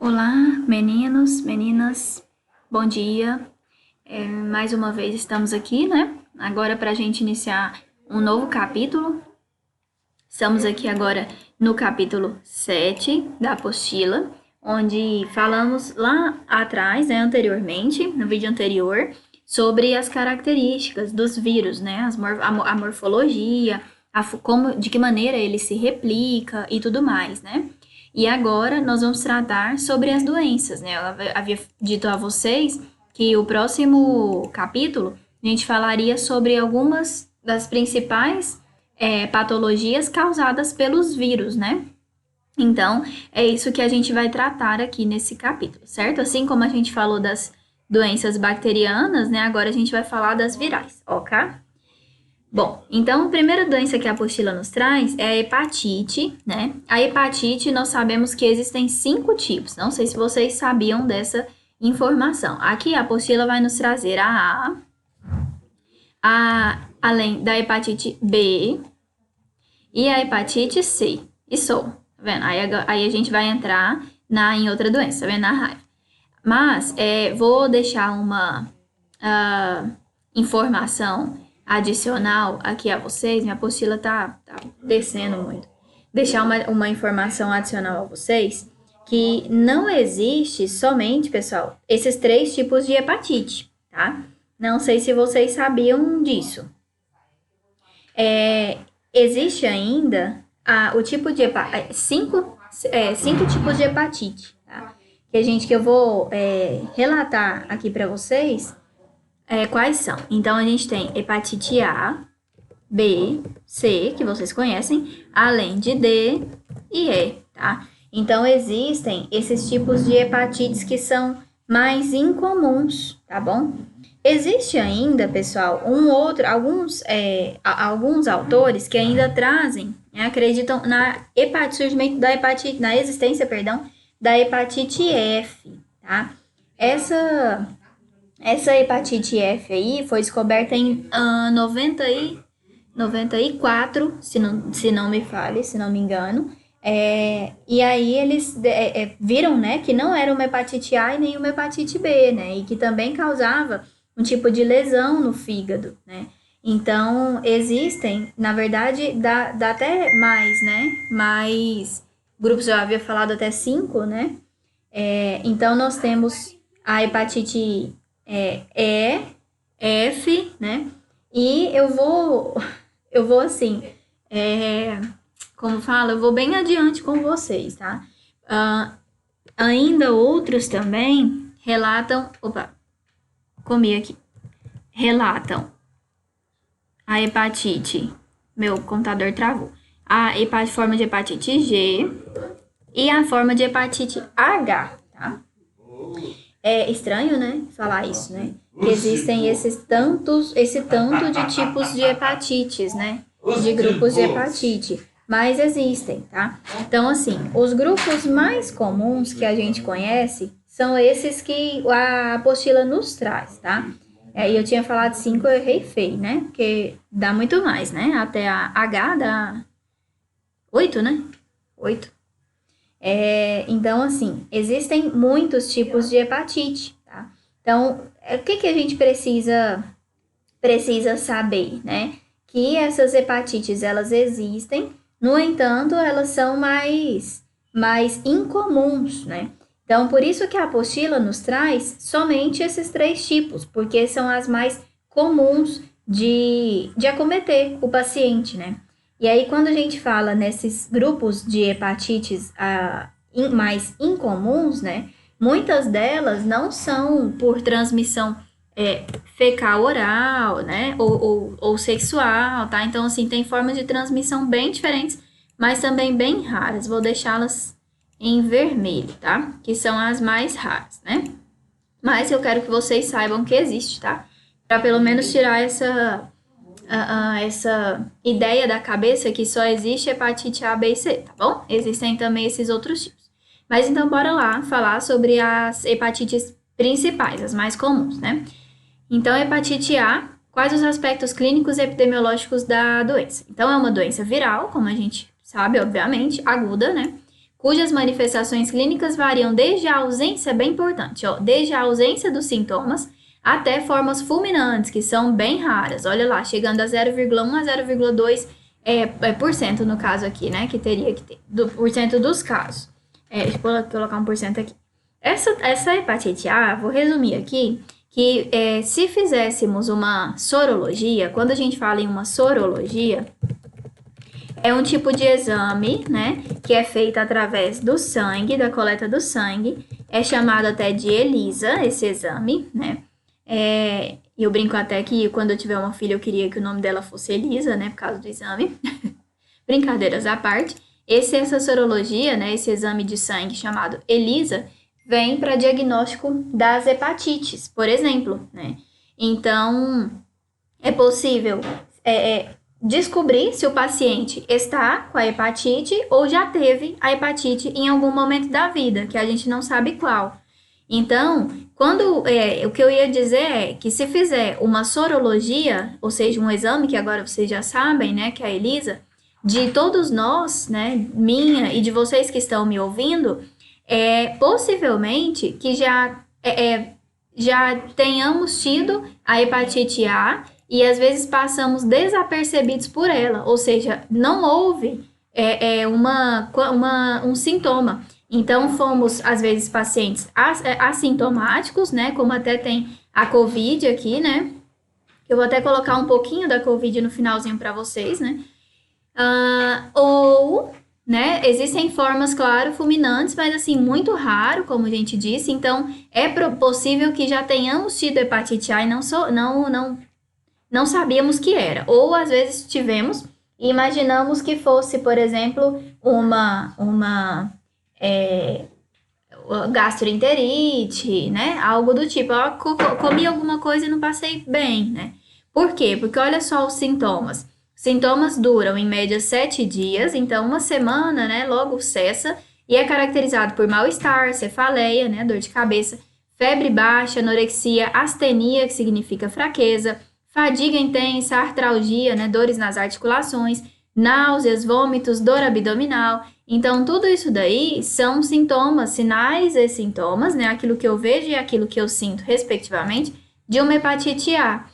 Olá, meninos, meninas, bom dia. Mais uma vez estamos aqui, né? Agora para a gente iniciar um novo capítulo. Estamos aqui agora no capítulo 7 da apostila, onde falamos lá atrás, né, anteriormente, no vídeo anterior, sobre as características dos vírus, né? A morfologia, de que maneira ele se replica e tudo mais, né? E agora nós vamos tratar sobre as doenças, né? Eu havia dito a vocês que o próximo capítulo a gente falaria sobre algumas das principais patologias causadas pelos vírus, né? Então, é isso que a gente vai tratar aqui nesse capítulo, certo? Assim como a gente falou das doenças bacterianas, né? Agora a gente vai falar das virais, ok? Bom, então a primeira doença que a apostila nos traz é a hepatite, né? A hepatite, nós sabemos que existem 5 tipos. Não sei se vocês sabiam dessa informação. Aqui a apostila vai nos trazer além da hepatite B e a hepatite C. E só, tá vendo? Aí a gente vai entrar em outra doença, tá vendo? Na raiva. Mas vou deixar uma informação adicional aqui a vocês. Minha apostila tá descendo muito. Deixar uma informação adicional a vocês, que não existe somente, pessoal, esses 3 tipos de hepatite, tá? Não sei se vocês sabiam disso. Existe ainda o tipo de cinco tipos de hepatite, tá? Que eu vou relatar aqui para vocês quais são. Então, a gente tem hepatite A, B, C, que vocês conhecem, além de D e E, tá? Então, existem esses tipos de hepatites que são mais incomuns, tá bom? Existe ainda, pessoal, alguns autores que ainda trazem, né, acreditam surgimento da hepatite, na existência, perdão, da hepatite F, tá? Essa hepatite F aí foi descoberta em 94, se não me falhe, se não me engano. E aí eles viram, né, que não era uma hepatite A e nem uma hepatite B, né, e que também causava um tipo de lesão no fígado, né. Então, existem, na verdade, dá até mais, né, mais grupos, eu havia falado até 5, né. Então, nós temos a hepatite E, F, né, e eu vou assim, como fala, eu vou bem adiante com vocês, tá? Ainda outros também relatam, relatam a hepatite, meu computador travou, forma de hepatite G e a forma de hepatite H, tá? É estranho, né, falar isso, né? Que existem esse tanto de tipos de hepatites, né? De grupos de hepatite. Mas existem, tá? Então, assim, os grupos mais comuns que a gente conhece são esses que a apostila nos traz, tá? Eu tinha falado 5, eu errei feio, né? Porque dá muito mais, né? Até a H dá 8, né? 8. Então, assim, existem muitos tipos de hepatite, tá? Então, o que a gente precisa saber, né? Que essas hepatites, elas existem, no entanto, elas são mais incomuns, né? Então, por isso que a apostila nos traz somente esses 3 tipos, porque são as mais comuns de acometer o paciente, né? E aí, quando a gente fala nesses grupos de hepatites mais incomuns, né? Muitas delas não são por transmissão fecal oral, né? Ou sexual, tá? Então, assim, tem formas de transmissão bem diferentes, mas também bem raras. Vou deixá-las em vermelho, tá? Que são as mais raras, né? Mas eu quero que vocês saibam que existe, tá? Para pelo menos tirar essa ideia da cabeça que só existe hepatite A, B e C, tá bom? Existem também esses outros tipos. Mas então, bora lá falar sobre as hepatites principais, as mais comuns, né? Então, hepatite A, quais os aspectos clínicos e epidemiológicos da doença? Então, é uma doença viral, como a gente sabe, obviamente, aguda, né? cujas manifestações clínicas variam desde a ausência, bem importante, ó, desde a ausência dos sintomas até formas fulminantes, que são bem raras. Olha lá, chegando a 0,1 a 0,2 por cento no caso aqui, né? Que teria que ter, por cento dos casos. Deixa eu colocar 1% aqui. Essa hepatite A, vou resumir aqui, que se fizéssemos uma sorologia, quando a gente fala em uma sorologia, é um tipo de exame, né, que é feito através do sangue, da coleta do sangue, é chamado até de ELISA, esse exame, né, eu brinco até que quando eu tiver uma filha eu queria que o nome dela fosse Elisa, né, por causa do exame, brincadeiras à parte, essa sorologia, né, esse exame de sangue chamado ELISA, vem para diagnóstico das hepatites, por exemplo, né? Então, é possível descobrir se o paciente está com a hepatite ou já teve a hepatite em algum momento da vida, que a gente não sabe qual. Então, o que eu ia dizer é que se fizer uma sorologia, ou seja, um exame que agora vocês já sabem, né, que é a ELISA, de todos nós, né, minha e de vocês que estão me ouvindo, possivelmente que já tenhamos tido a hepatite A e às vezes passamos desapercebidos por ela, ou seja, não houve um sintoma. Então, fomos, às vezes, pacientes assintomáticos, né, como até tem a COVID aqui, né, eu vou até colocar um pouquinho da COVID no finalzinho para vocês, né, né, existem formas, claro, fulminantes, mas assim, muito raro, como a gente disse, então é possível que já tenhamos tido hepatite A e não sabíamos que era, ou às vezes tivemos e imaginamos que fosse, por exemplo, uma gastroenterite, né, algo do tipo, comi alguma coisa e não passei bem, né, por quê? Porque olha só os sintomas. Sintomas duram, em média, 7 dias, então uma semana, né, logo cessa, e é caracterizado por mal-estar, cefaleia, né, dor de cabeça, febre baixa, anorexia, astenia, que significa fraqueza, fadiga intensa, artralgia, né, dores nas articulações, náuseas, vômitos, dor abdominal. Então, tudo isso daí são sintomas, sinais e sintomas, né, aquilo que eu vejo e aquilo que eu sinto, respectivamente, de uma hepatite A.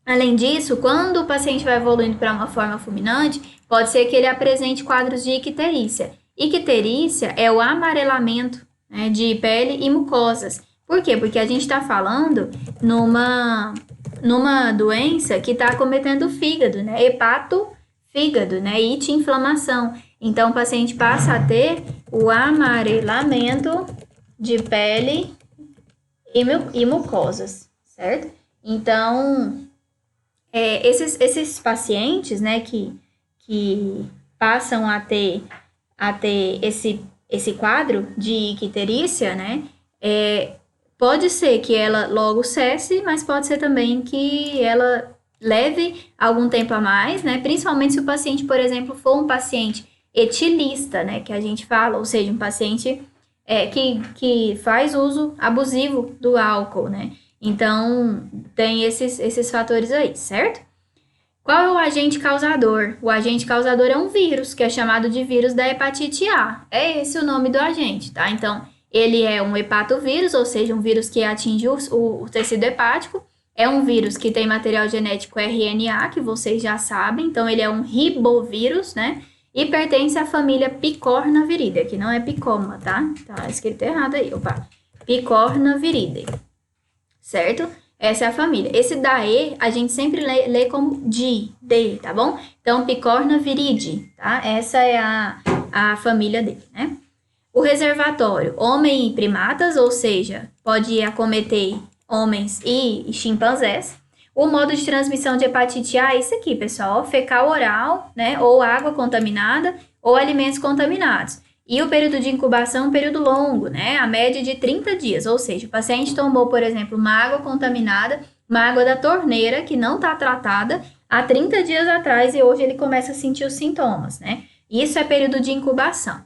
Além disso, quando o paciente vai evoluindo para uma forma fulminante, pode ser que ele apresente quadros de icterícia. Icterícia é o amarelamento, né, de pele e mucosas. Por quê? Porque a gente está falando numa doença que está acometendo o fígado, né? Hepatofígado, né? Inflamação. Então, o paciente passa a ter o amarelamento de pele e mucosas, certo? Então, esses pacientes, né, que passam a ter esse quadro de icterícia, né, pode ser que ela logo cesse, mas pode ser também que ela leve algum tempo a mais, né, principalmente se o paciente, por exemplo, for um paciente etilista, né, que a gente fala, ou seja, um paciente que faz uso abusivo do álcool, né. Então, tem esses fatores aí, certo? Qual é o agente causador? O agente causador é um vírus, que é chamado de vírus da hepatite A. É esse o nome do agente, tá? Então, ele é um hepatovírus, ou seja, um vírus que atinge o tecido hepático. É um vírus que tem material genético RNA, que vocês já sabem. Então, ele é um ribovírus, né? E pertence à família Picornaviridae, que não é picoma, tá? Tá escrito errado aí, opa. Picornaviridae. Certo? Essa é a família. Esse daí a gente sempre lê como D, tá bom? Então, Picornaviridae, tá? Essa é a família dele, né? O reservatório, homem e primatas, ou seja, pode acometer homens e chimpanzés. O modo de transmissão de hepatite A é isso aqui, pessoal, fecal oral, né? Ou água contaminada, ou alimentos contaminados. E o período de incubação é um período longo, né? A média de 30 dias, ou seja, o paciente tomou, por exemplo, uma água contaminada, uma água da torneira que não está tratada há 30 dias atrás e hoje ele começa a sentir os sintomas, né? Isso é período de incubação.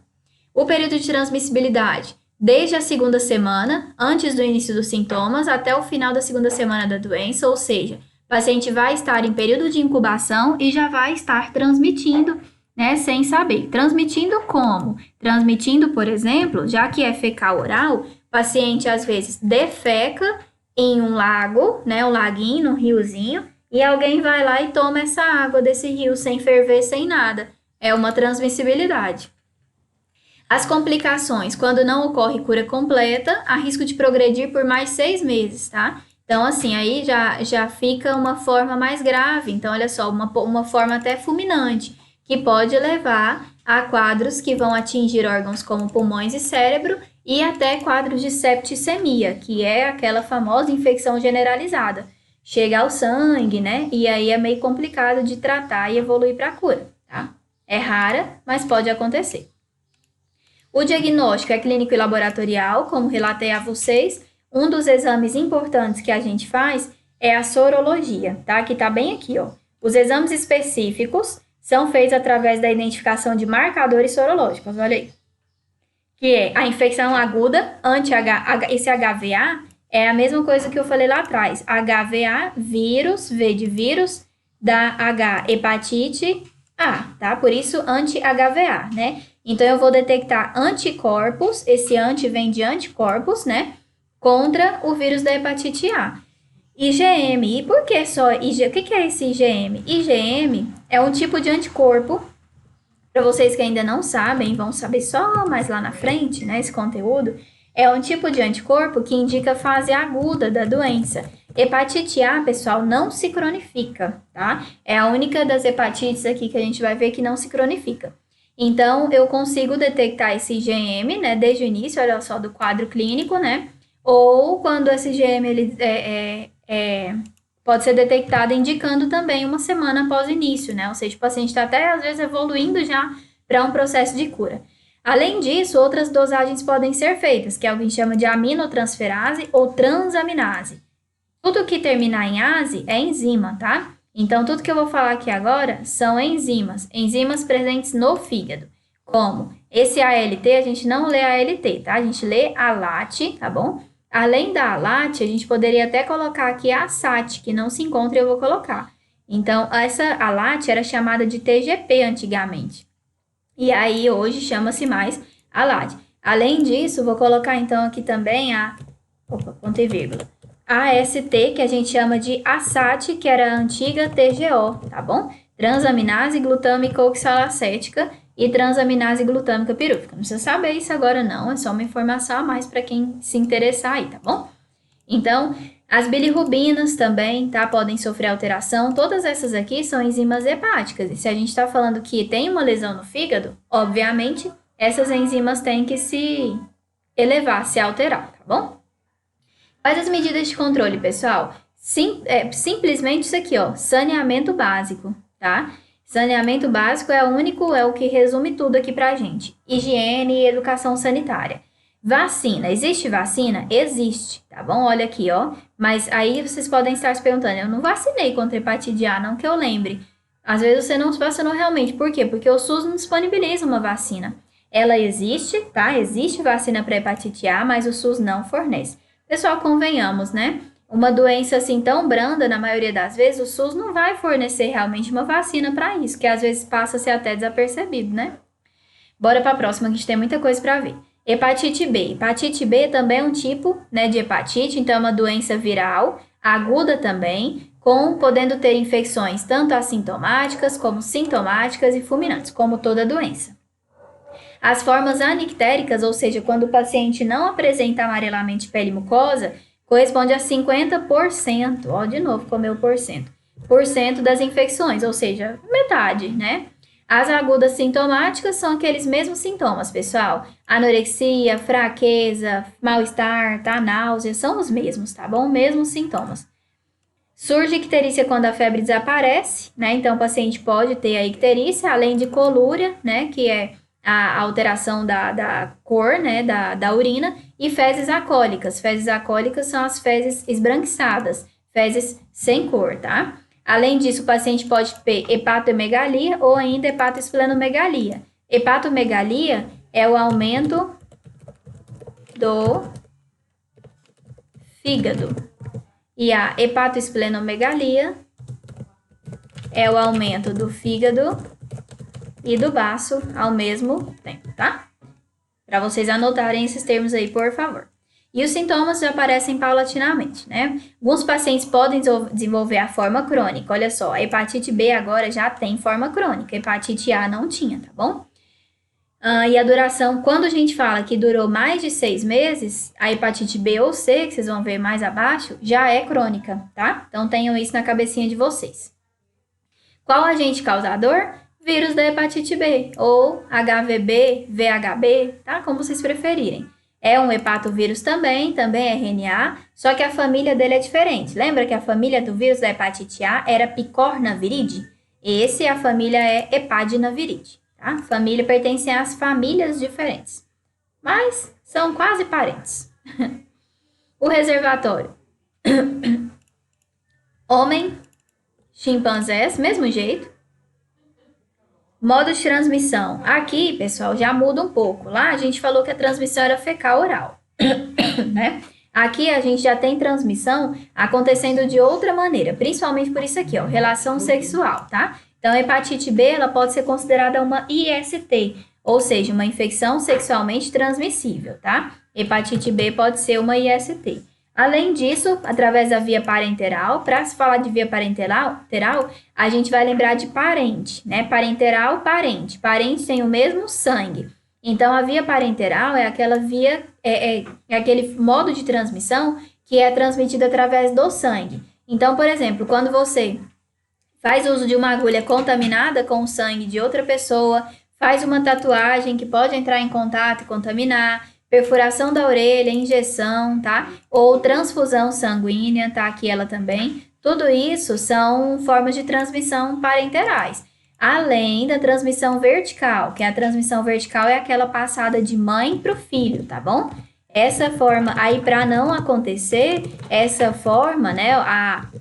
O período de transmissibilidade, desde a segunda semana, antes do início dos sintomas, até o final da segunda semana da doença, ou seja, o paciente vai estar em período de incubação e já vai estar transmitindo né, sem saber. Transmitindo como? Transmitindo, por exemplo, já que é fecal oral, o paciente às vezes defeca em um lago, né, um laguinho, um riozinho, e alguém vai lá e toma essa água desse rio sem ferver, sem nada. É uma transmissibilidade. As complicações, quando não ocorre cura completa, há risco de progredir por mais 6 meses, tá? Então, assim, aí já fica uma forma mais grave. Então, olha só, uma forma até fulminante, que pode levar a quadros que vão atingir órgãos como pulmões e cérebro e até quadros de septicemia, que é aquela famosa infecção generalizada. Chega ao sangue, né? E aí é meio complicado de tratar e evoluir para a cura, tá? É rara, mas pode acontecer. O diagnóstico é clínico e laboratorial, como relatei a vocês. Um dos exames importantes que a gente faz é a sorologia, tá? Que tá bem aqui, ó. Os exames específicos são feitos através da identificação de marcadores sorológicos, olha aí. Que é a infecção aguda, esse HVA é a mesma coisa que eu falei lá atrás. HVA, vírus, V de vírus, da H, hepatite A, tá? Por isso, anti-HVA, né? Então, eu vou detectar anticorpos, esse anti vem de anticorpos, né? Contra o vírus da hepatite A. IgM, e por que só IgM? O que é esse IgM? IgM é um tipo de anticorpo, para vocês que ainda não sabem, vão saber só mais lá na frente, né? Esse conteúdo, é um tipo de anticorpo que indica a fase aguda da doença. Hepatite A, pessoal, não se cronifica, tá? É a única das hepatites aqui que a gente vai ver que não se cronifica. Então, eu consigo detectar esse IgM, né, desde o início, olha só, do quadro clínico, né, ou quando esse IgM ele, pode ser detectado indicando também uma semana após o início, né, ou seja, o paciente está até, às vezes, evoluindo já para um processo de cura. Além disso, outras dosagens podem ser feitas, que é o que a gente chama de aminotransferase ou transaminase. Tudo que terminar em ase é enzima, tá? Então, tudo que eu vou falar aqui agora são enzimas presentes no fígado. Como esse ALT, a gente não lê ALT, tá? A gente lê ALAT, tá bom? Além da ALAT, a gente poderia até colocar aqui a ASAT, que não se encontra e eu vou colocar. Então, essa ALAT era chamada de TGP antigamente. E aí, hoje, chama-se mais ALAT. Além disso, vou colocar então aqui também ponto e vírgula. AST, que a gente chama de ASAT, que era a antiga TGO, tá bom? Transaminase glutâmica oxalacética e transaminase glutâmica pirúvica. Não precisa saber isso agora não, é só uma informação a mais para quem se interessar aí, tá bom? Então, as bilirrubinas também, tá? Podem sofrer alteração. Todas essas aqui são enzimas hepáticas. E se a gente está falando que tem uma lesão no fígado, obviamente, essas enzimas têm que se elevar, se alterar, tá bom? Quais as medidas de controle, pessoal? Simplesmente isso aqui, ó, saneamento básico, tá? Saneamento básico é o que resume tudo aqui pra gente. Higiene e educação sanitária. Vacina, existe vacina? Existe, tá bom? Olha aqui, ó. Mas aí vocês podem estar se perguntando, eu não vacinei contra hepatite A, não que eu lembre. Às vezes você não se vacinou realmente. Por quê? Porque o SUS não disponibiliza uma vacina. Ela existe, tá? Existe vacina para hepatite A, mas o SUS não fornece. Pessoal, convenhamos, né? Uma doença assim tão branda, na maioria das vezes, o SUS não vai fornecer realmente uma vacina para isso, que às vezes passa a ser até desapercebido, né? Bora para a próxima, que a gente tem muita coisa para ver. Hepatite B. Hepatite B também é um tipo, né, de hepatite, então é uma doença viral, aguda também, podendo ter infecções tanto assintomáticas como sintomáticas e fulminantes, como toda doença. As formas anictéricas, ou seja, quando o paciente não apresenta amarelamento de pele e mucosa, corresponde a 50%, ó, de novo, comeu por cento das infecções, ou seja, metade, né? As agudas sintomáticas são aqueles mesmos sintomas, pessoal. Anorexia, fraqueza, mal-estar, tá? Náusea, são os mesmos, tá bom? Mesmos sintomas. Surge icterícia quando a febre desaparece, né? Então, o paciente pode ter a icterícia, além de colúria, né? Que é a alteração da cor, né? Da urina. E fezes acólicas. Fezes acólicas são as fezes esbranquiçadas, fezes sem cor, tá? Além disso, o paciente pode ter hepatomegalia ou ainda hepatoesplenomegalia. Hepatomegalia é o aumento do fígado. E a hepatoesplenomegalia é o aumento do fígado e do baço ao mesmo tempo, tá? Para vocês anotarem esses termos aí, por favor. E os sintomas já aparecem paulatinamente, né? Alguns pacientes podem desenvolver a forma crônica. Olha só, a hepatite B agora já tem forma crônica, a hepatite A não tinha, tá bom? E a duração, quando a gente fala que durou mais de 6 meses, a hepatite B ou C, que vocês vão ver mais abaixo, já é crônica, tá? Então tenham isso na cabecinha de vocês. Qual agente causador? Vírus da hepatite B, ou HVB, VHB, tá? Como vocês preferirem. É um hepatovírus também é RNA, só que a família dele é diferente. Lembra que a família do vírus da hepatite A era Picornaviridae? A família é Hepadinaviridae, tá? Família pertence às famílias diferentes, mas são quase parentes. O reservatório. Homem, chimpanzés, mesmo jeito. Modo de transmissão. Aqui, pessoal, já muda um pouco. Lá a gente falou que a transmissão era fecal-oral, né? Aqui a gente já tem transmissão acontecendo de outra maneira, principalmente por isso aqui, ó, relação sexual, tá? Então, a hepatite B, ela pode ser considerada uma IST, ou seja, uma infecção sexualmente transmissível, tá? Hepatite B pode ser uma IST. Além disso, através da via parenteral, para se falar de via parenteral, a gente vai lembrar de parente, né? Parenteral, parente. Parente tem o mesmo sangue. Então, a via parenteral é aquela via, é aquele modo de transmissão que é transmitido através do sangue. Então, por exemplo, quando você faz uso de uma agulha contaminada com o sangue de outra pessoa, faz uma tatuagem que pode entrar em contato e contaminar, perfuração da orelha, injeção, tá? Ou transfusão sanguínea, tá? Aqui ela também. Tudo isso são formas de transmissão parenterais. Além da transmissão vertical, que a transmissão vertical é aquela passada de mãe para o filho, tá bom? Essa forma, aí para não acontecer essa forma, né?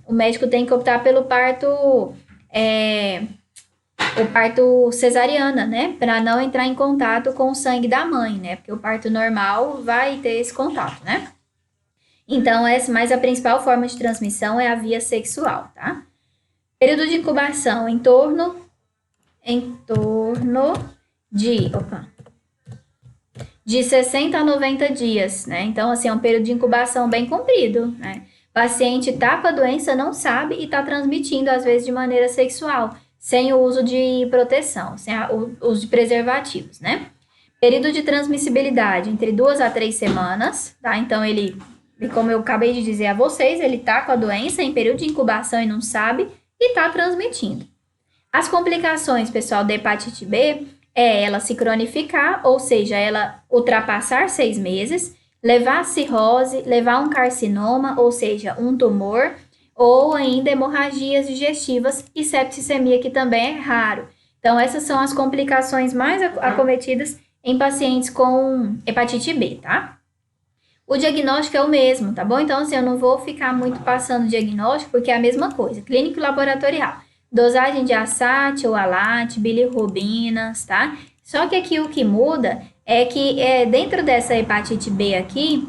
O médico tem que optar pelo parto, o parto cesariana, né? Para não entrar em contato com o sangue da mãe, né? Porque o parto normal vai ter esse contato, né? Então, mas a principal forma de transmissão é a via sexual, tá? Período de incubação em torno de 60 a 90 dias, né? Então, assim, é um período de incubação bem comprido, né? O paciente tá com a doença, não sabe e tá transmitindo, às vezes, de maneira sexual, sem o uso de proteção, sem o uso de preservativos, né? Período de transmissibilidade entre 2 a 3 semanas, tá? Então, ele, como eu acabei de dizer a vocês, ele tá com a doença em período de incubação e não sabe e tá transmitindo. As complicações, pessoal, da hepatite B é ela se cronificar, ou seja, ela ultrapassar 6 meses, levar a cirrose, levar um carcinoma, ou seja, um tumor, ou ainda hemorragias digestivas e septicemia, que também é raro. Então, essas são as complicações mais acometidas em pacientes com hepatite B, tá? O diagnóstico é o mesmo, tá bom? Então, assim, eu não vou ficar muito passando diagnóstico, porque é a mesma coisa, clínico e laboratorial. Dosagem de ASAT ou ALAT, bilirrubinas, tá? Só que aqui o que muda é que dentro dessa hepatite B aqui,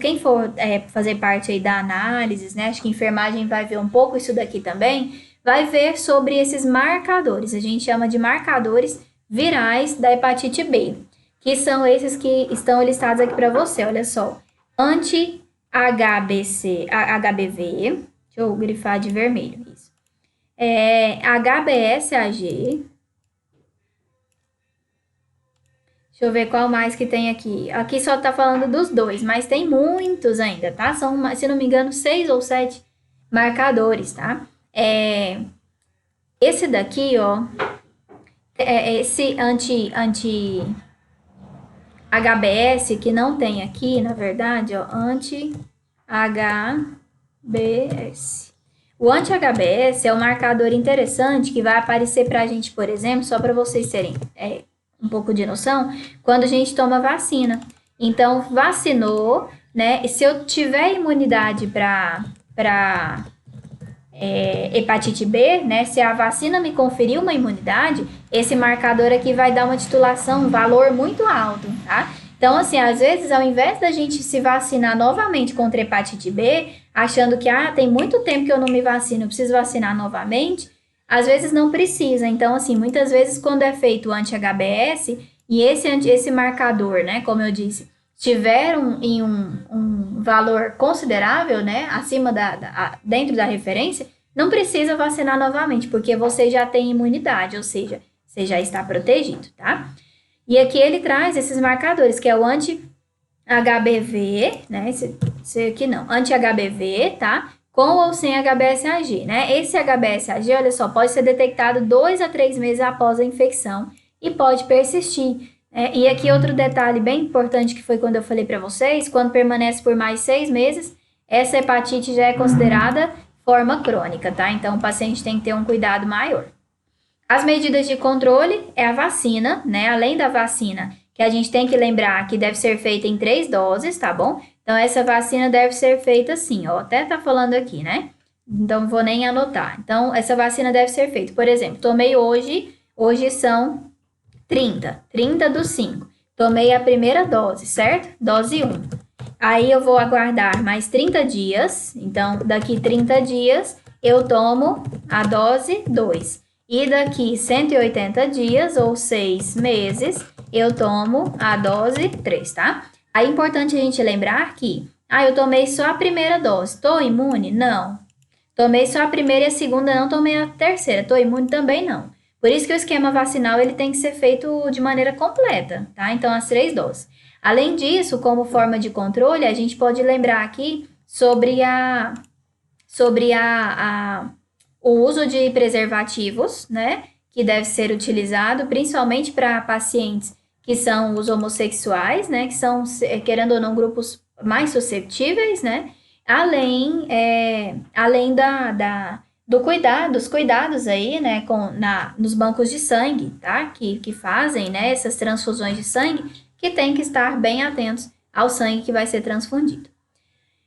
quem for fazer parte aí da análise, né? Acho que a enfermagem vai ver um pouco isso daqui também, vai ver sobre esses marcadores. A gente chama de marcadores virais da hepatite B, que são esses que estão listados aqui para você, olha só. HBV, deixa eu grifar de vermelho, isso. HBsAg. Deixa eu ver qual mais que tem aqui. Aqui só tá falando dos 2, mas tem muitos ainda, tá? São, se não me engano, 6 ou 7 marcadores, tá? Esse daqui, ó, esse anti-HBs, que não tem aqui, na verdade, ó, anti-HBs. O anti-HBs é um marcador interessante que vai aparecer pra gente, por exemplo, só para vocês terem um pouco de noção, quando a gente toma vacina. Então, vacinou, né? E se eu tiver imunidade para hepatite B, né? Se a vacina me conferiu uma imunidade, esse marcador aqui vai dar uma titulação, um valor muito alto, tá? Então, assim, às vezes, ao invés da gente se vacinar novamente contra hepatite B, achando que, tem muito tempo que eu não me vacino, eu preciso vacinar novamente, Às vezes não precisa, então, assim, muitas vezes quando é feito o anti-HBS e esse marcador, né, como eu disse, tiver em um valor considerável, né, acima dentro da referência, não precisa vacinar novamente, porque você já tem imunidade, ou seja, você já está protegido, tá? E aqui ele traz esses marcadores, que é o anti-HBV, né, esse aqui não, anti-HBV, tá? Com ou sem HBsAg, né? Esse HBsAg, olha só, pode ser detectado 2 a 3 meses após a infecção e pode persistir. E aqui outro detalhe bem importante que foi quando eu falei para vocês, quando permanece por mais 6 meses, essa hepatite já é considerada forma crônica, tá? Então o paciente tem que ter um cuidado maior. As medidas de controle é a vacina, né? Além da vacina, que a gente tem que lembrar que deve ser feita em 3 doses, tá bom? Então, essa vacina deve ser feita assim, ó. Até tá falando aqui, né? Então, não vou nem anotar. Então, essa vacina deve ser feita. Por exemplo, tomei hoje são 30 do 5. Tomei a primeira dose, certo? Dose 1. Aí, eu vou aguardar mais 30 dias. Então, daqui 30 dias, eu tomo a dose 2. E daqui 180 dias, ou 6 meses, eu tomo a dose 3, tá? Aí é importante a gente lembrar que, eu tomei só a primeira dose, tô imune? Não. Tomei só a primeira e a segunda, não tomei a terceira, tô imune também não. Por isso que o esquema vacinal ele tem que ser feito de maneira completa, tá? Então, as 3 doses. Além disso, como forma de controle, a gente pode lembrar aqui sobre o uso de preservativos, né? Que deve ser utilizado principalmente para pacientes que são os homossexuais, né, que são, querendo ou não, grupos mais suscetíveis, né, além dos cuidados aí, né, nos bancos de sangue, tá, que fazem, né, essas transfusões de sangue, que tem que estar bem atentos ao sangue que vai ser transfundido.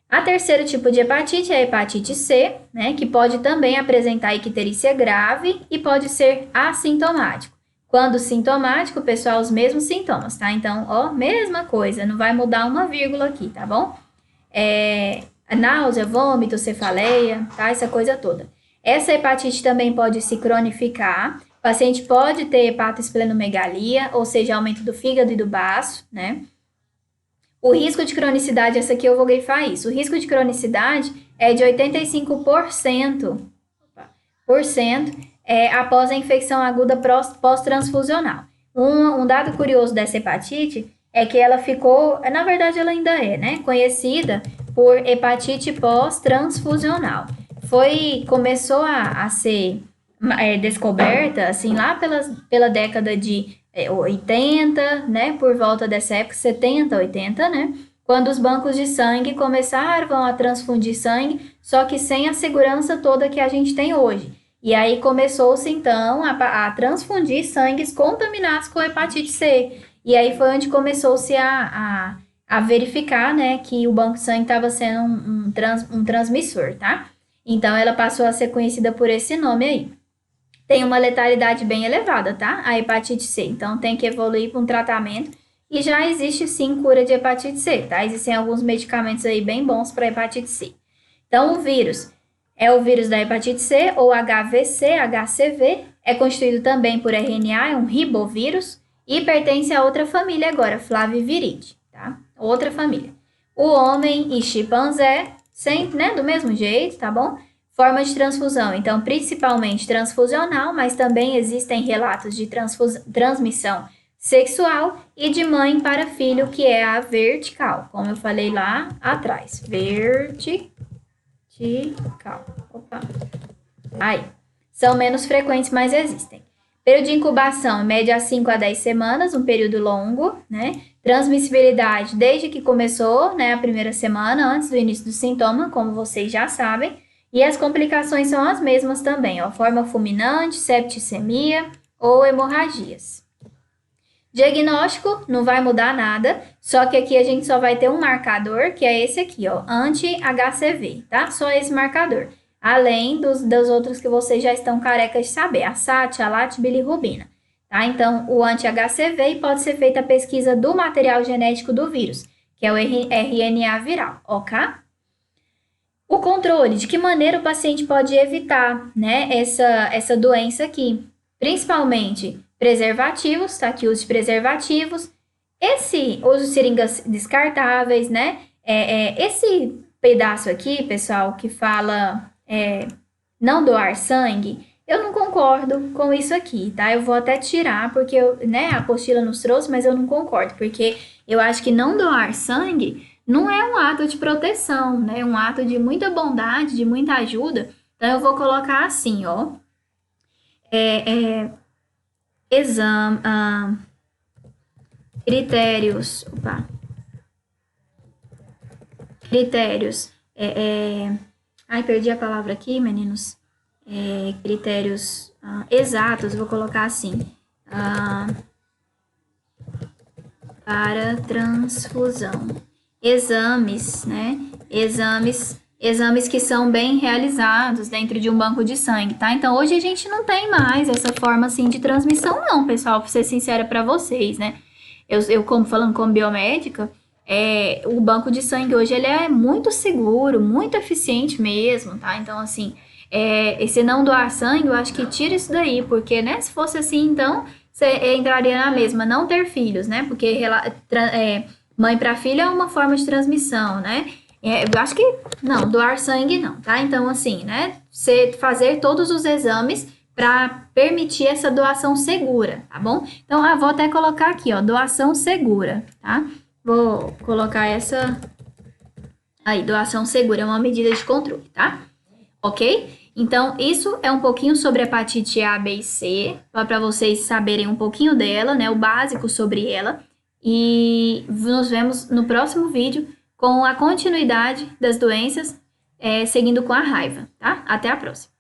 A terceiro tipo de hepatite é a hepatite C, né, que pode também apresentar icterícia grave e pode ser assintomático. Quando sintomático, pessoal, os mesmos sintomas, tá? Então, ó, mesma coisa, não vai mudar uma vírgula aqui, tá bom? Náusea, vômito, cefaleia, tá? Essa coisa toda. Essa hepatite também pode se cronificar. O paciente pode ter hepatoesplenomegalia, ou seja, aumento do fígado e do baço, né? O risco de cronicidade, essa aqui eu vou grifar isso. O risco de cronicidade é de 85% após a infecção aguda pós-transfusional. Um dado curioso dessa hepatite é que ela ficou, na verdade ela ainda é, né, conhecida por hepatite pós-transfusional. Começou a ser descoberta, assim, lá pela década de 80, né, por volta dessa época, 70, 80, né, quando os bancos de sangue começaram a transfundir sangue, só que sem a segurança toda que a gente tem hoje. E aí começou-se, então, a transfundir sangues contaminados com hepatite C. E aí foi onde começou-se a verificar, né, que o banco de sangue estava sendo um transmissor, tá? Então, ela passou a ser conhecida por esse nome aí. Tem uma letalidade bem elevada, tá? A hepatite C. Então, tem que evoluir para um tratamento. E já existe, sim, cura de hepatite C, tá? Existem alguns medicamentos aí bem bons para hepatite C. Então, o vírus é o vírus da hepatite C, ou HVC, HCV, é constituído também por RNA, é um ribovírus, e pertence a outra família agora, Flaviviridae, tá? Outra família. O homem e chimpanzé, né, do mesmo jeito, tá bom? Forma de transfusão, então, principalmente transfusional, mas também existem relatos de transmissão sexual e de mãe para filho, que é a vertical, como eu falei lá atrás. Vertical. Opa. Aí. São menos frequentes, mas existem. Período de incubação, em média 5 a 10 semanas, um período longo, né? Transmissibilidade, desde que começou, né, a primeira semana, antes do início do sintoma, como vocês já sabem. E as complicações são as mesmas também, ó, forma fulminante, septicemia ou hemorragias. Diagnóstico, não vai mudar nada, só que aqui a gente só vai ter um marcador, que é esse aqui, ó, anti-HCV, tá? Só esse marcador. Além dos outros que vocês já estão carecas de saber, a SAT, a LAT, bilirrubina, tá? Então, o anti-HCV pode ser feita a pesquisa do material genético do vírus, que é o RNA viral, ok? O controle, de que maneira o paciente pode evitar, né, essa doença aqui? Principalmente preservativos, tá aqui o uso de preservativos, esse uso de seringas descartáveis, né? Esse pedaço aqui, pessoal, que fala não doar sangue, eu não concordo com isso aqui, tá? Eu vou até tirar, porque né, a apostila nos trouxe, mas eu não concordo, porque eu acho que não doar sangue não é um ato de proteção, né? É um ato de muita bondade, de muita ajuda. Então, eu vou colocar assim, ó. Exame, critérios, critérios, ai, perdi a palavra aqui, meninos. Critérios exatos, vou colocar assim, para transfusão. Exames, né? Exames que são bem realizados dentro de um banco de sangue, tá? Então, hoje a gente não tem mais essa forma, assim, de transmissão, não, pessoal, pra ser sincera pra vocês, né? Eu como falando como biomédica, o banco de sangue hoje, ele é muito seguro, muito eficiente mesmo, tá? Então, assim, esse não doar sangue, eu acho que tira isso daí, porque, né, se fosse assim, então, você entraria na mesma, não ter filhos, né? Porque mãe para filho é uma forma de transmissão, né? Eu acho que não, doar sangue não, tá? Então, assim, né? Você fazer todos os exames para permitir essa doação segura, tá bom? Então, vou até colocar aqui, ó, doação segura, tá? Vou colocar essa aí, doação segura é uma medida de controle, tá? Ok? Então, isso é um pouquinho sobre a hepatite A, B e C, para vocês saberem um pouquinho dela, né? O básico sobre ela. E nos vemos no próximo vídeo com a continuidade das doenças, seguindo com a raiva, tá? Até a próxima.